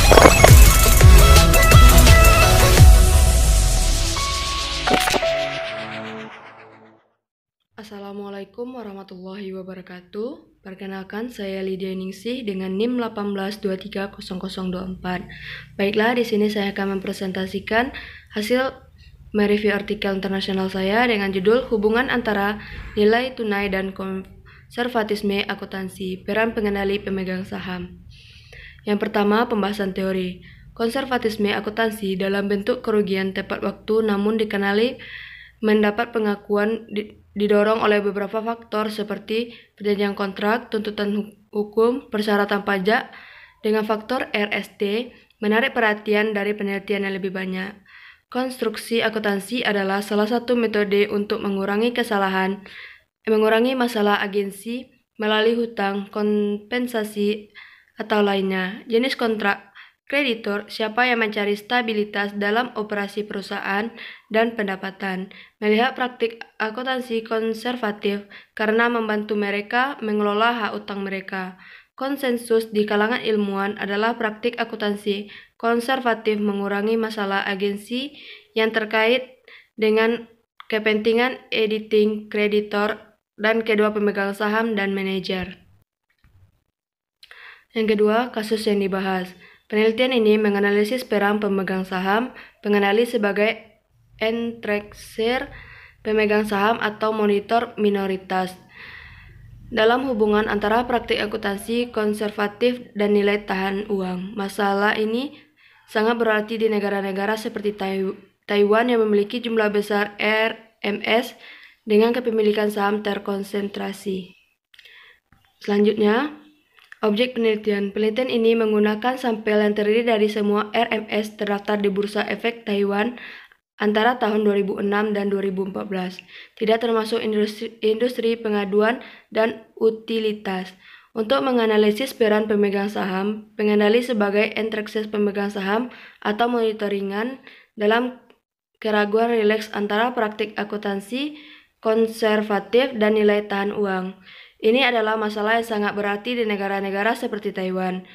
Assalamualaikum warahmatullahi wabarakatuh. Perkenalkan, saya Lydia Ningsih dengan NIM 18230024. Baiklah, di sini saya akan mempresentasikan hasil mereview artikel internasional saya dengan judul Hubungan Antara Nilai Tunai dan Konservatisme Akuntansi, Peran Pengendali Pemegang Saham. Yang pertama, pembahasan teori. Konservatisme akuntansi dalam bentuk kerugian tepat waktu namun dikenali mendapat pengakuan didorong oleh beberapa faktor seperti perjanjian kontrak, tuntutan hukum, persyaratan pajak. Dengan faktor RST menarik perhatian dari penelitian yang lebih banyak. Konstruksi akuntansi adalah salah satu metode untuk mengurangi masalah agensi melalui hutang, kompensasi, atau lainnya. Jenis kontrak kreditor, siapa yang mencari stabilitas dalam operasi perusahaan dan pendapatan. Melihat praktik akuntansi konservatif karena membantu mereka mengelola hak utang mereka. Konsensus di kalangan ilmuwan adalah praktik akuntansi konservatif mengurangi masalah agensi yang terkait dengan kepentingan editing kreditor dan kedua pemegang saham dan manajer. Yang kedua, kasus yang dibahas. Penelitian ini menganalisis peran pemegang saham, pengendali sebagai entreksir pemegang saham atau monitor minoritas dalam hubungan antara praktik akuntansi konservatif dan nilai tahan uang. Masalah ini sangat berarti di negara-negara seperti Taiwan yang memiliki jumlah besar RMS dengan kepemilikan saham terkonsentrasi. Selanjutnya, objek penelitian. Penelitian ini menggunakan sampel yang terdiri dari semua RMS terdaftar di Bursa Efek Taiwan antara tahun 2006 dan 2014, tidak termasuk industri pengaduan dan utilitas. Untuk menganalisis peran pemegang saham, pengendali sebagai entreksir pemegang saham atau monitoringan dalam keraguan rileks antara praktik akuntansi konservatif dan nilai tahan uang. Ini adalah masalah yang sangat berarti di negara-negara seperti Taiwan.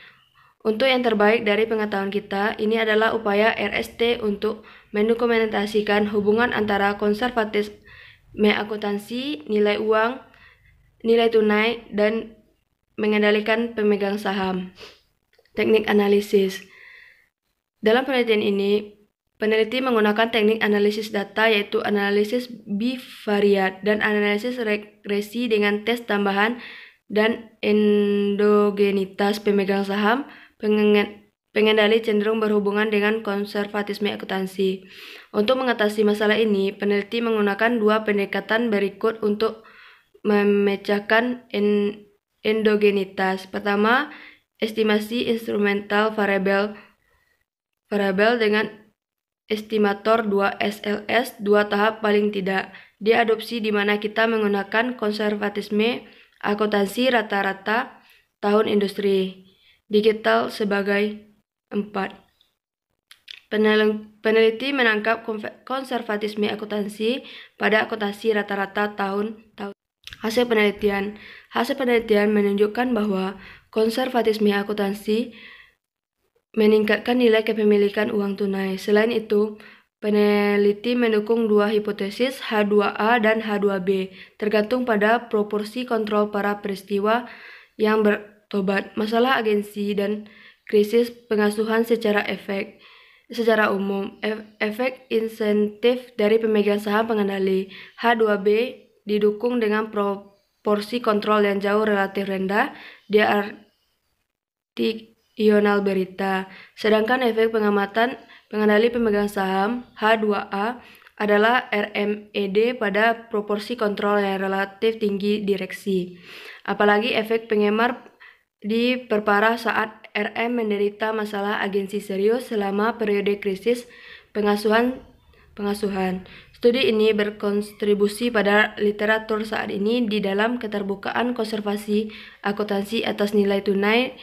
Untuk yang terbaik dari pengetahuan kita, ini adalah upaya RST untuk mendokumentasikan hubungan antara konservatisme akuntansi, nilai uang, nilai tunai, dan mengendalikan pemegang saham. Teknik analisis. Dalam penelitian ini, peneliti menggunakan teknik analisis data yaitu analisis bivariat dan analisis regresi dengan tes tambahan dan endogenitas pemegang saham. Pengendali cenderung berhubungan dengan konservatisme akuntansi. Untuk mengatasi masalah ini, peneliti menggunakan dua pendekatan berikut untuk memecahkan endogenitas. Pertama, estimasi instrumental variabel dengan estimator 2 SLS 2 tahap paling tidak diadopsi di mana kita menggunakan konservatisme akuntansi rata-rata tahun industri digital sebagai 4. Peneliti menangkap konservatisme akuntansi pada akuntansi rata-rata tahun. Hasil penelitian menunjukkan bahwa konservatisme akuntansi meningkatkan nilai kepemilikan uang tunai. Selain itu, peneliti mendukung dua hipotesis H2A dan H2B, tergantung pada proporsi kontrol para peristiwa yang bertobat, masalah agensi, dan krisis pengasuhan secara umum. Efek insentif dari pemegang saham pengendali. H2B didukung dengan proporsi kontrol yang jauh relatif rendah di artikel berita. Sedangkan efek pengamatan pengendali pemegang saham H2A adalah RMED pada proporsi kontrol yang relatif tinggi direksi. Apalagi efek pengemar diperparah saat RM menderita masalah agensi serius selama periode krisis pengasuhan. Studi ini berkontribusi pada literatur saat ini di dalam keterbukaan konservasi akuntansi atas nilai tunai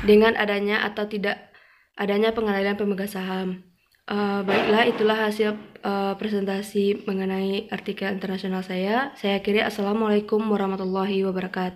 dengan adanya atau tidak adanya pengendalian pemegang saham. Baiklah, itulah hasil presentasi mengenai artikel internasional saya. Saya akhiri. Assalamualaikum warahmatullahi wabarakatuh.